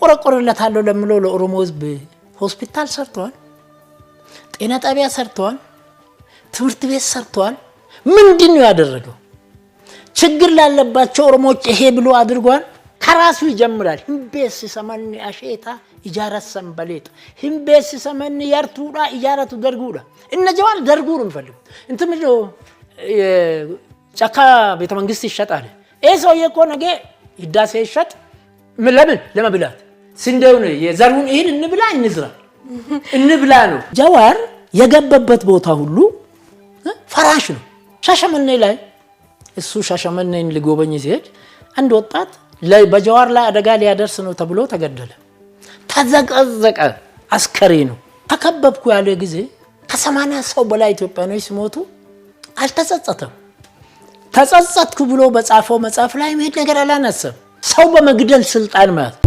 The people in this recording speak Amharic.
እቆረቆርለታለሁ ለምለው ለኦሮሞ ህዝብ ሆስፒታል ሰርቷል ጤና ጣቢያ ሰርቷል ትምህርት ቤት ሰርቷል ምንድነው ያደረገው ችግር ላለባቸው ኦሮሞዎች ይሄ ብሎ አድርጓል ከራሱ ይጀምራል ህምቤስ ሰመን አሸታ ኢጃራት ሰንበሌጥ ህምቤስ ሰመን ያርቱዳ ኢጃራቱ ደርጉዳ እነጀዋል ደርጉሩን ፈልጉ እንት ምንድነው ጫካ ቤተ መንግስት ይሸጣል ኤሰው የኮ ነገ ይዳሴ ይሸጥ ለምን ለመብላት ስንዴው ነው የዘሩን ይሄን እንብላ እንዝራ እንብላ ነው ጃዋር የገበበት ቦታ ሁሉ ፈራሽ ነው ሻሸመኔ ላይ እሱ ሻሸመኔን ሊጎበኝ ሲሄድ አንድ ወጣት ላይ በጃዋር ላይ አደጋ ሊያደርስ ነው ተብሎ ተገደለ ተዘቀዘቀ አስከሬ ነው ተከበብኩ ያለ ጊዜ ከ80 ሰው በላይ ኢትዮጵያኖች ሲሞቱ አልተጸጸተም ተጸጸትኩ ብሎ በጻፈው መጽሐፍ ላይ ምን ነገር አላነሰም ሰው በመግደል ስልጣን ማለት